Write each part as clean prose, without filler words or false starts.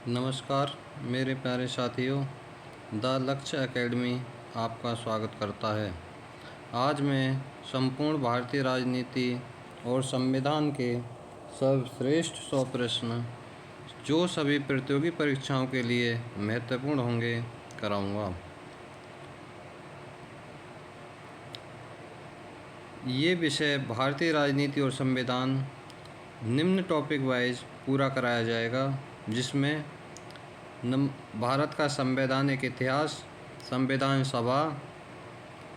नमस्कार मेरे प्यारे साथियों, द लक्ष्य एकेडमी आपका स्वागत करता है। आज मैं संपूर्ण भारतीय राजनीति और संविधान के सर्वश्रेष्ठ 100 प्रश्न जो सभी प्रतियोगी परीक्षाओं के लिए महत्वपूर्ण होंगे कराऊंगा। ये विषय भारतीय राजनीति और संविधान निम्न टॉपिक वाइज पूरा कराया जाएगा, जिसमें भारत का संवैधानिक इतिहास, संविधान सभा,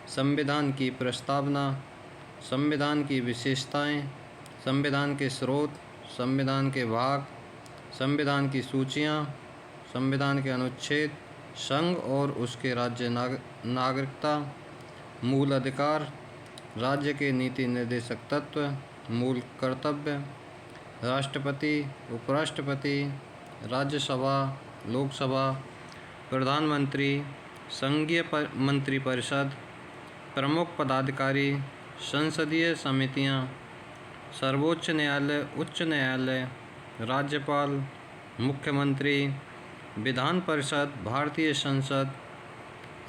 संविधान की प्रस्तावना, संविधान की विशेषताएं, संविधान के स्रोत, संविधान के भाग, संविधान की सूचियां, संविधान के अनुच्छेद, संघ और उसके राज्य नागरिकता, मूल अधिकार, राज्य के नीति निर्देशक तत्व, मूल कर्तव्य, राष्ट्रपति, उपराष्ट्रपति, राज्यसभा, लोकसभा, प्रधानमंत्री, संघीय मंत्रिपरिषद, प्रमुख पदाधिकारी, संसदीय समितियां, सर्वोच्च न्यायालय, उच्च न्यायालय, राज्यपाल, मुख्यमंत्री, विधान परिषद, भारतीय संसद,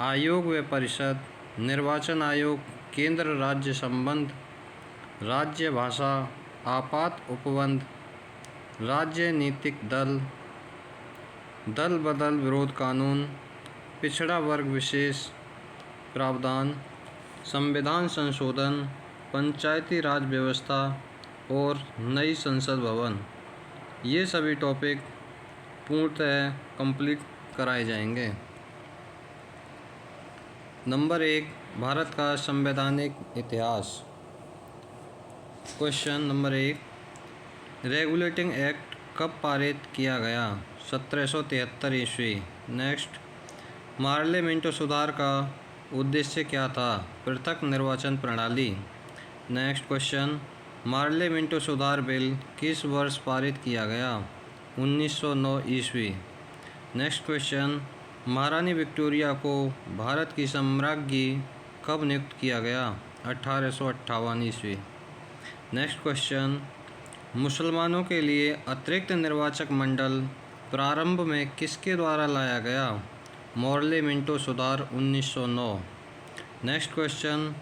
आयोग व परिषद, निर्वाचन आयोग, केंद्र राज्य संबंध, राज्य भाषा, आपात उपबंध, राजनीतिक दल, दल बदल विरोध कानून, पिछड़ा वर्ग विशेष प्रावधान, संविधान संशोधन, पंचायती राज व्यवस्था और नई संसद भवन, ये सभी टॉपिक पूर्णतः कंप्लीट कराए जाएंगे। नंबर 1, भारत का संवैधानिक इतिहास। क्वेश्चन नंबर 1, रेगुलेटिंग एक्ट कब पारित किया गया? 1773 ईस्वी। नेक्स्ट, मार्ले मिंटो सुधार का उद्देश्य क्या था? पृथक निर्वाचन प्रणाली। नेक्स्ट क्वेश्चन, मार्ले मिंटो सुधार बिल किस वर्ष पारित किया गया? 1909 ईस्वी। नेक्स्ट क्वेश्चन, महारानी विक्टोरिया को भारत की सम्राज्ञी कब नियुक्त किया गया? 1858 ईस्वी। नेक्स्ट क्वेश्चन, मुसलमानों के लिए अतिरिक्त निर्वाचक मंडल प्रारंभ में किसके द्वारा लाया गया? मार्ले मिंटो सुधार 1909। नेक्स्ट क्वेश्चन,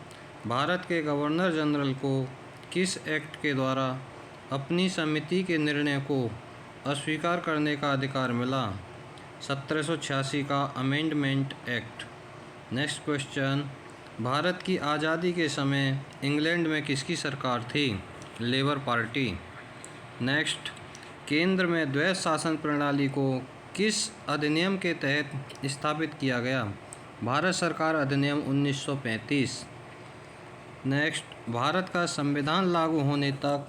भारत के गवर्नर जनरल को किस एक्ट के द्वारा अपनी समिति के निर्णय को अस्वीकार करने का अधिकार मिला? 1786 का amendment act. Next question, Bharat की आज़ादी के समय इंग्लैंड में किसकी सरकार थी? Labour party. नेक्स्ट, केंद्र में द्वैध शासन प्रणाली को किस अधिनियम के तहत स्थापित किया गया? भारत सरकार अधिनियम 1935। नेक्स्ट, भारत का संविधान लागू होने तक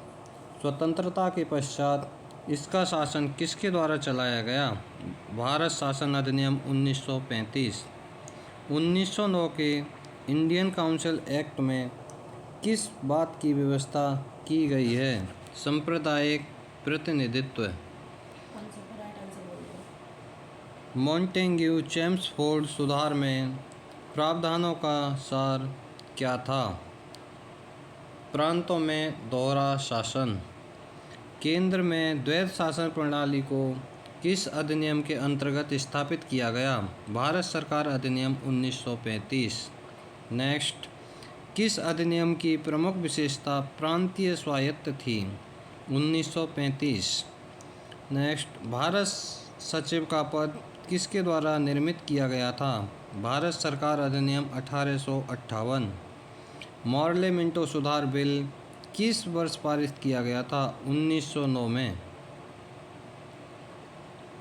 स्वतंत्रता के पश्चात इसका शासन किसके द्वारा चलाया गया? भारत शासन अधिनियम 1935। 1909 के इंडियन काउंसिल एक्ट में किस बात की व्यवस्था की गई है? सांप्रदायिक प्रतिनिधित्व। मॉन्टेग्यू चेम्सफोर्ड सुधार में प्रावधानों का सार क्या था? प्रांतों में दोहरा शासन। केंद्र में द्वैध शासन प्रणाली को किस अधिनियम के अंतर्गत स्थापित किया गया? भारत सरकार अधिनियम 1935। नेक्स्ट, किस अधिनियम की प्रमुख विशेषता प्रांतीय स्वायत्त थी? 1935। नेक्स्ट, भारत सचिव का पद किसके द्वारा निर्मित किया गया था? भारत सरकार अधिनियम 1858। मार्ले मिंटो सुधार बिल किस वर्ष पारित किया गया था? 1909 में।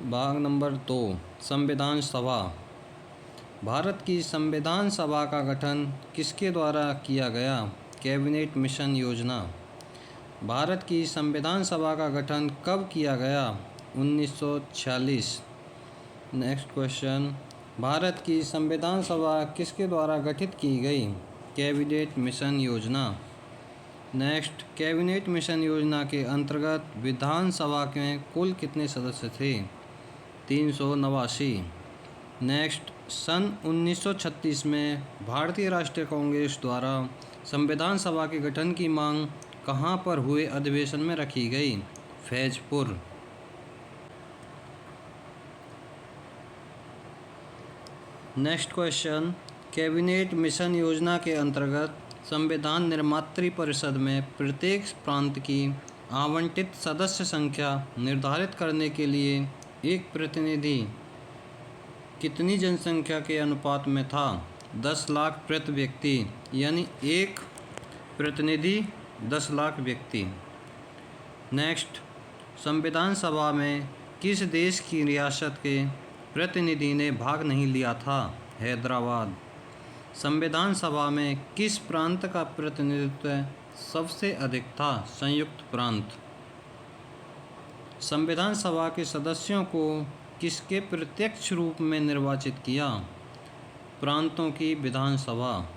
भाग नंबर 2, संविधान सभा। भारत की संविधान सभा का गठन किसके द्वारा किया गया? कैबिनेट मिशन योजना। भारत की संविधान सभा का गठन कब किया गया? 1946। नेक्स्ट क्वेश्चन, भारत की संविधान सभा किसके द्वारा गठित की गई? कैबिनेट मिशन योजना। नेक्स्ट, कैबिनेट मिशन योजना के अंतर्गत विधानसभा के कुल कितने सदस्य थे? 389। नेक्स्ट, सन 1936 में भारतीय राष्ट्रीय कांग्रेस द्वारा संविधान सभा के गठन की मांग कहाँ पर हुए अधिवेशन में रखी गई? Faizpur. Next question, cabinet mission योजना के अंतर्गत संविधान निर्मात्री परिषद में प्रत्येक प्रांत की आवंटित सदस्य संख्या निर्धारित करने के लिए एक प्रतिनिधि कितनी जनसंख्या के अनुपात में था? 10 लाख प्रति व्यक्ति, यानी एक प्रतिनिधि 10 लाख व्यक्ति। नेक्स्ट, संविधान सभा में किस देश की रियासत के प्रतिनिधि ने भाग नहीं लिया था? हैदराबाद। संविधान सभा में किस प्रांत का प्रतिनिधित्व सबसे अधिक था? संयुक्त प्रांत। संविधान सभा के सदस्यों को किसके प्रत्यक्ष रूप में निर्वाचित किया? प्रांतों की विधानसभा।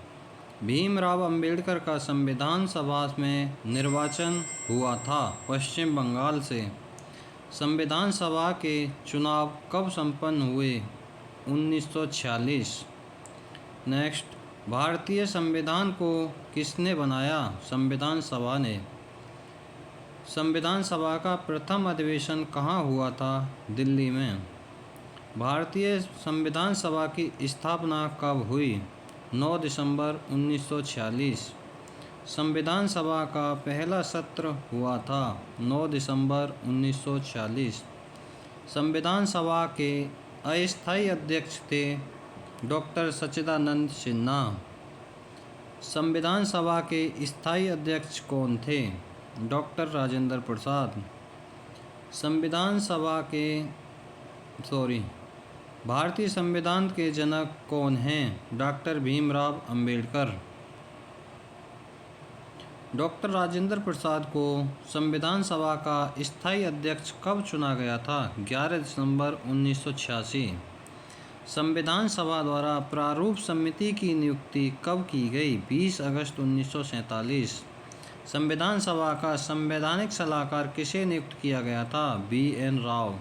भीमराव अंबेडकर का संविधान सभा में निर्वाचन हुआ था पश्चिम बंगाल से। संविधान सभा के चुनाव कब संपन्न हुए? 1946। नेक्स्ट, भारतीय संविधान को किसने बनाया? संविधान सभा ने। संविधान सभा का प्रथम अधिवेशन कहाँ हुआ था? दिल्ली में। भारतीय संविधान सभा की स्थापना कब हुई? 9 दिसंबर 1946। संविधान सभा का पहला सत्र हुआ था 9 दिसंबर 1946। संविधान सभा के अस्थायी अध्यक्ष थे डॉक्टर सच्चिदानंद सिन्हा। संविधान सभा के स्थायी अध्यक्ष कौन थे? डॉक्टर राजेंद्र प्रसाद। भारतीय संविधान के जनक कौन हैं? डॉक्टर भीमराव अंबेडकर। डॉक्टर राजेंद्र प्रसाद को संविधान सभा का स्थायी अध्यक्ष कब चुना गया था? 11 दिसंबर 1986। संविधान सभा द्वारा प्रारूप समिति की नियुक्ति कब की गई? 20 अगस्त 1947। संविधान सभा का संवैधानिक सलाहकार किसे नियुक्त किया गया था? BN राव।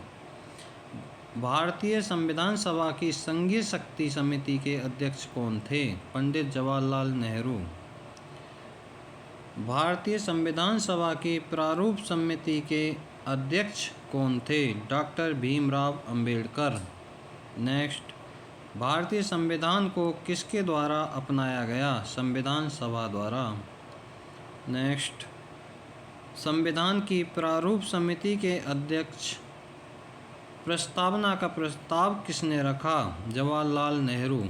भारतीय संविधान सभा की संघीय शक्ति समिति के अध्यक्ष कौन थे? पंडित जवाहरलाल नेहरू। भारतीय संविधान सभा की प्रारूप समिति के अध्यक्ष कौन थे? डॉक्टर भीमराव अंबेडकर। नेक्स्ट, भारतीय संविधान को किसके द्वारा अपनाया गया? संविधान सभा द्वारा। नेक्स्ट, संविधान की प्रारूप समिति के अध्यक्ष प्रस्तावना का प्रस्ताव किसने रखा? जवाहरलाल नेहरू।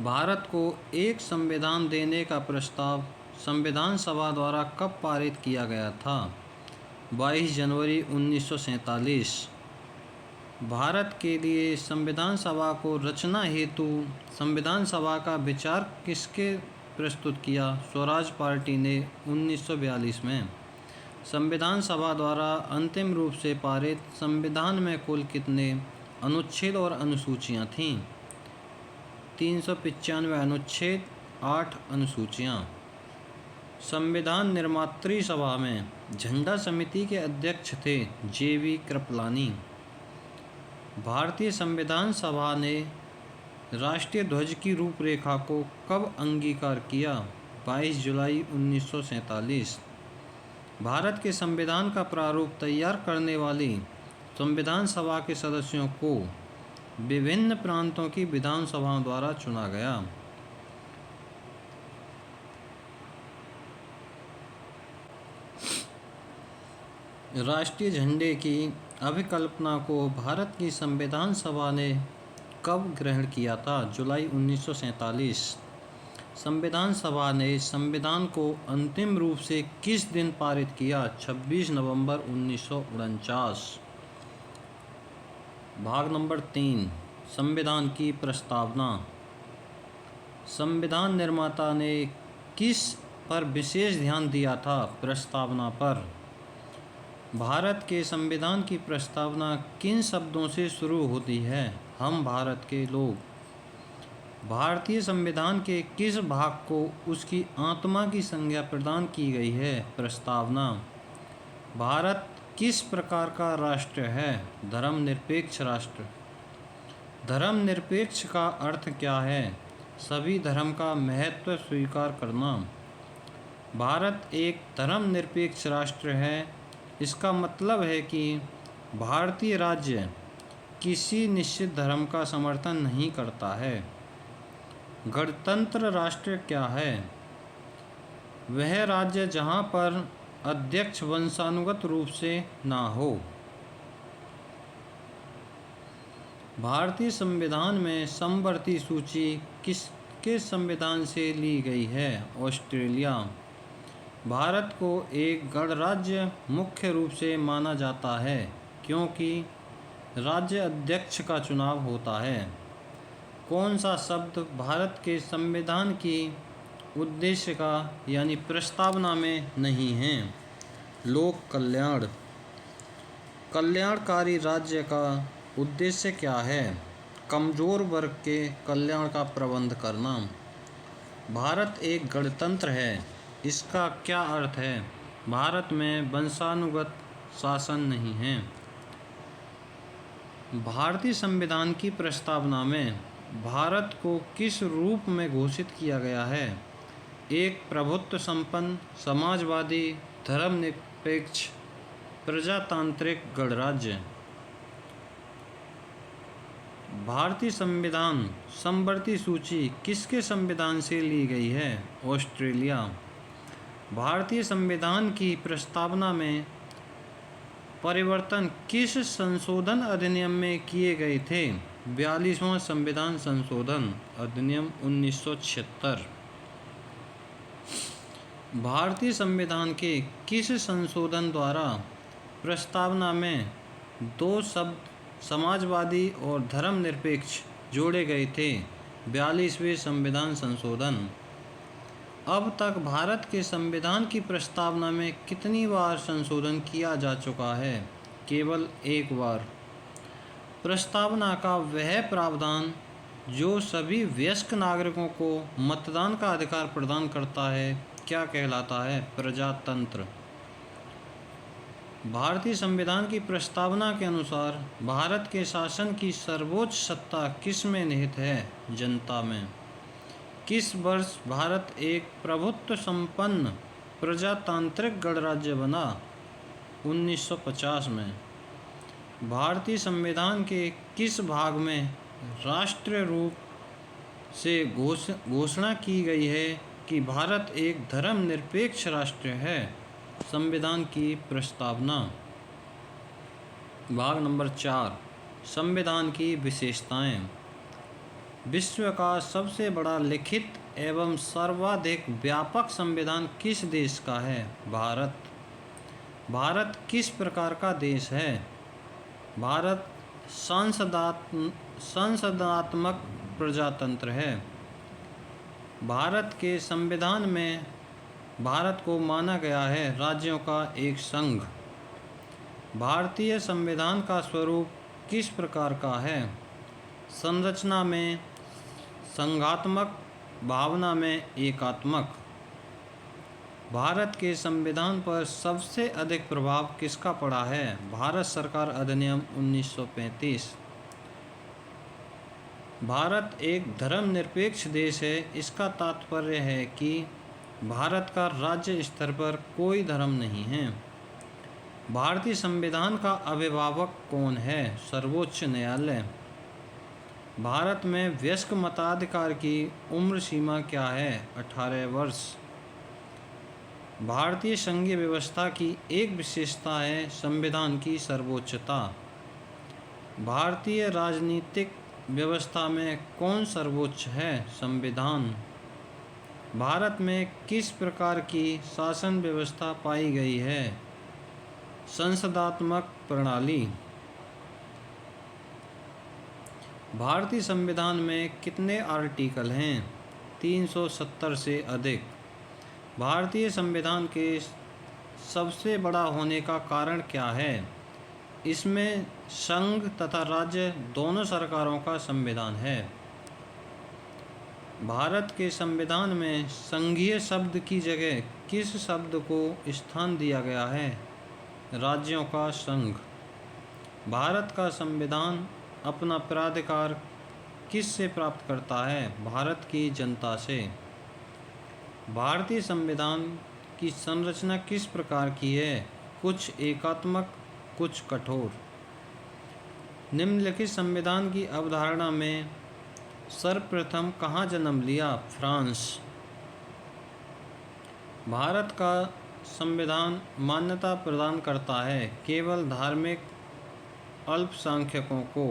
भारत को एक संविधान देने का प्रस्ताव संविधान सभा द्वारा कब पारित किया गया था? 22 जनवरी 1947। भारत के लिए संविधान सभा को रचना हेतु संविधान सभा का विचार किसके प्रस्तुत किया? स्वराज पार्टी ने 1942 में। संविधान सभा द्वारा अंतिम रूप से पारित संविधान में कुल कितने अनुच्छेद और अनुसूचियाँ थीं? 395 अनुच्छेद, 8 अनुसूचियाँ। संविधान निर्मात्री सभा में झंडा समिति के अध्यक्ष थे JV कृपलानी। भारतीय संविधान सभा ने राष्ट्रीय ध्वज की रूपरेखा को कब अंगीकार किया? 22 जुलाई 1947। भारत के संविधान का प्रारूप तैयार करने वाली संविधान सभा के सदस्यों को विभिन्न प्रांतों की विधानसभाओं द्वारा चुना गया। राष्ट्रीय झंडे की अभिकल्पना को भारत की संविधान सभा ने कब ग्रहण किया था? जुलाई 1947। संविधान सभा ने संविधान को अंतिम रूप से किस दिन पारित किया? 26 नवंबर 1949। भाग नंबर 3, संविधान की प्रस्तावना। संविधान निर्माता ने किस पर विशेष ध्यान दिया था? प्रस्तावना पर। भारत के संविधान की प्रस्तावना किन शब्दों से शुरू होती है? हम भारत के लोग। भारतीय संविधान के किस भाग को उसकी आत्मा की संज्ञा प्रदान की गई है? प्रस्तावना। भारत किस प्रकार का राष्ट्र है? धर्मनिरपेक्ष राष्ट्र। धर्मनिरपेक्ष का अर्थ क्या है? सभी धर्म का महत्व स्वीकार करना। भारत एक धर्मनिरपेक्ष राष्ट्र है। इसका मतलब है कि भारतीय राज्य किसी निश्चित धर्म का समर्थन नहीं करता है। गणतंत्र राष्ट्र क्या है? वह राज्य जहाँ पर अध्यक्ष वंशानुगत रूप से ना हो। भारतीय संविधान में समवर्ती सूची किसके संविधान से ली गई है? ऑस्ट्रेलिया। भारत को एक गणराज्य मुख्य रूप से माना जाता है क्योंकि राज्य अध्यक्ष का चुनाव होता है। कौन सा शब्द भारत के संविधान की उद्देश्य का यानी प्रस्तावना में नहीं है? लोक कल्याण। कल्याणकारी राज्य का उद्देश्य क्या है? कमजोर वर्ग के कल्याण का प्रबंध करना। भारत एक गणतंत्र है, इसका क्या अर्थ है? भारत में वंशानुगत शासन नहीं है। भारतीय संविधान की प्रस्तावना में भारत को किस रूप में घोषित किया गया है? एक प्रभुत्व संपन्न, समाजवादी, धर्मनिरपेक्ष, प्रजातांत्रिक गणराज्य। भारतीय संविधान समवर्ती सूची किसके संविधान से ली गई है? ऑस्ट्रेलिया। भारतीय संविधान की प्रस्तावना में परिवर्तन किस संशोधन अधिनियम में किए गए थे? 42वां संविधान संशोधन अधिनियम 1976। भारतीय संविधान के किस संशोधन द्वारा प्रस्तावना में दो शब्द समाजवादी और धर्मनिरपेक्ष जोड़े गए थे? 42वें संविधान संशोधन। अब तक भारत के संविधान की प्रस्तावना में कितनी बार संशोधन किया जा चुका है? केवल एक बार। प्रस्तावना का वह प्रावधान जो सभी वयस्क नागरिकों को मतदान का अधिकार प्रदान करता है क्या कहलाता है? प्रजातंत्र। भारतीय संविधान की प्रस्तावना के अनुसार भारत के शासन की सर्वोच्च सत्ता किस में निहित है? जनता में। किस वर्ष भारत एक प्रभुत्व संपन्न प्रजातांत्रिक गणराज्य बना? 1950 में। भारतीय संविधान के किस भाग में राष्ट्रीय रूप से घोषणा की गई है कि भारत एक धर्मनिरपेक्ष राष्ट्र है? संविधान की प्रस्तावना। भाग नंबर 4, संविधान की विशेषताएं। विश्व का सबसे बड़ा लिखित एवं सर्वाधिक व्यापक संविधान किस देश का है? भारत। भारत किस प्रकार का देश है? भारत संसदात्मक प्रजातंत्र है। भारत के संविधान में भारत को माना गया है राज्यों का एक संघ। भारतीय संविधान का स्वरूप किस प्रकार का है? संरचना में संघात्मक, भावना में एकात्मक। भारत के संविधान पर सबसे अधिक प्रभाव किसका पड़ा है? भारत सरकार अधिनियम 1935। भारत एक धर्मनिरपेक्ष देश है, इसका तात्पर्य है कि भारत का राज्य स्तर पर कोई धर्म नहीं है। भारतीय संविधान का अभिभावक कौन है? सर्वोच्च न्यायालय। भारत में वयस्क मताधिकार की उम्र सीमा क्या है? 18 वर्ष। भारतीय संघीय व्यवस्था की एक विशेषता है संविधान की सर्वोच्चता। भारतीय राजनीतिक व्यवस्था में कौन सर्वोच्च है? संविधान। भारत में किस प्रकार की शासन व्यवस्था पाई गई है? संसदात्मक प्रणाली। भारतीय संविधान में कितने आर्टिकल हैं? 370 से अधिक। भारतीय संविधान के सबसे बड़ा होने का कारण क्या है? इसमें संघ तथा राज्य दोनों सरकारों का संविधान है। भारत के संविधान में संघीय शब्द की जगह किस शब्द को स्थान दिया गया है? राज्यों का संघ। भारत का संविधान अपना प्राधिकार किस से प्राप्त करता है? भारत की जनता से। भारतीय संविधान की संरचना किस प्रकार की है? कुछ एकात्मक, कुछ कठोर। निम्नलिखित संविधान की अवधारणा में सर्वप्रथम कहाँ जन्म लिया? फ्रांस। भारत का संविधान मान्यता प्रदान करता है केवल धार्मिक अल्पसंख्यकों को।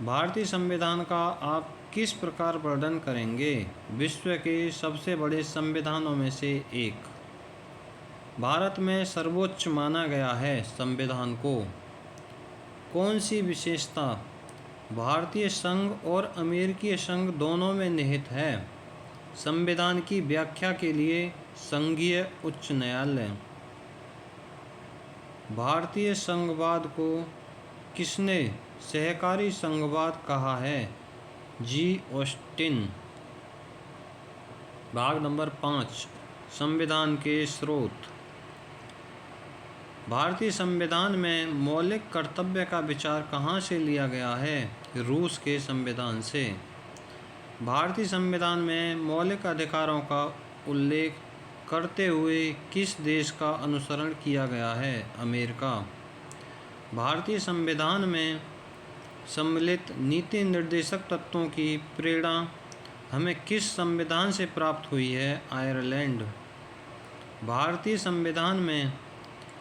भारतीय संविधान का आप किस प्रकार वर्णन करेंगे? विश्व के सबसे बड़े संविधानों में से एक। भारत में सर्वोच्च माना गया है संविधान को। कौन सी विशेषता भारतीय संघ और अमेरिकी संघ दोनों में निहित है? संविधान की व्याख्या के लिए संघीय उच्च न्यायालय। भारतीय संघवाद को किसने सहकारी संघवाद कहा है? जी. ऑस्टिन। भाग नंबर 5, संविधान के स्रोत। भारतीय संविधान में मौलिक कर्तव्य का विचार कहाँ से लिया गया है? रूस के संविधान से। भारतीय संविधान में मौलिक अधिकारों का उल्लेख करते हुए किस देश का अनुसरण किया गया है? अमेरिका। भारतीय संविधान में सम्मिलित नीति निर्देशक तत्वों की प्रेरणा हमें किस संविधान से प्राप्त हुई है? आयरलैंड। भारतीय संविधान में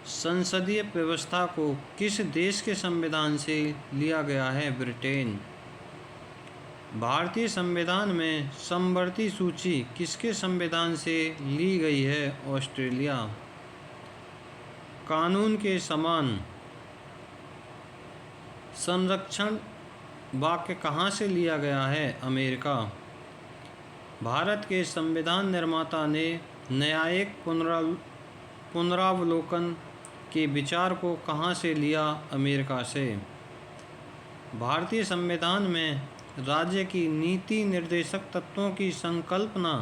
संसदीय व्यवस्था को किस देश के संविधान से लिया गया है? ब्रिटेन। भारतीय संविधान में समवर्ती सूची किसके संविधान से ली गई है? ऑस्ट्रेलिया। कानून के समान संरक्षण वाक्य कहाँ से लिया गया है? अमेरिका। भारत के संविधान निर्माता ने न्यायिक पुनरावलोकन के विचार को कहाँ से लिया? अमेरिका से। भारतीय संविधान में राज्य की नीति निर्देशक तत्वों की संकल्पना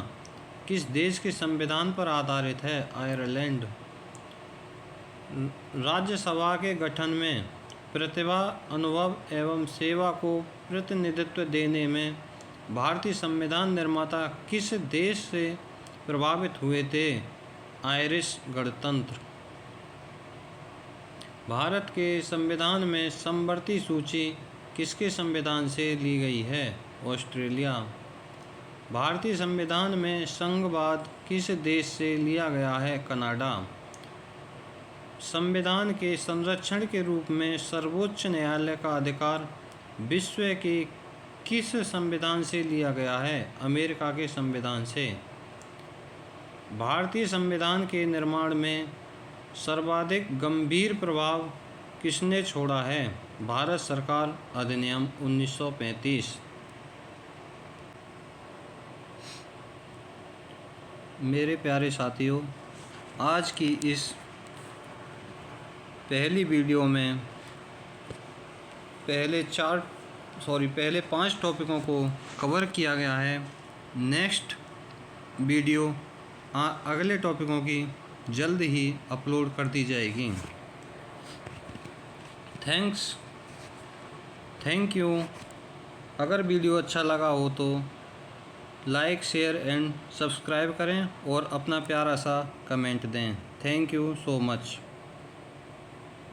किस देश के संविधान पर आधारित है? आयरलैंड। राज्यसभा के गठन में प्रतिभा, अनुभव एवं सेवा को प्रतिनिधित्व देने में भारतीय संविधान निर्माता किस देश से प्रभावित हुए थे? आयरिश गणतंत्र। भारत के संविधान में समवर्ती सूची किसके संविधान से ली गई है? ऑस्ट्रेलिया। भारतीय संविधान में संघवाद किस देश से लिया गया है? कनाडा। संविधान के संरक्षण के रूप में सर्वोच्च न्यायालय का अधिकार विश्व के किस संविधान से लिया गया है? अमेरिका के संविधान से। भारतीय संविधान के निर्माण में सर्वाधिक गंभीर प्रभाव किसने छोड़ा है? भारत सरकार। अधिनियम 1935। मेरे प्यारे साथियों, आज की इस पहली वीडियो में पहले 5 टॉपिकों को कवर किया गया है। नेक्स्ट वीडियो अगले टॉपिकों की जल्द ही अपलोड कर दी जाएगी। Thank you. अगर वीडियो अच्छा लगा हो तो लाइक, शेयर एंड सब्सक्राइब करें और अपना प्यारा सा कमेंट दें। Thank you so much.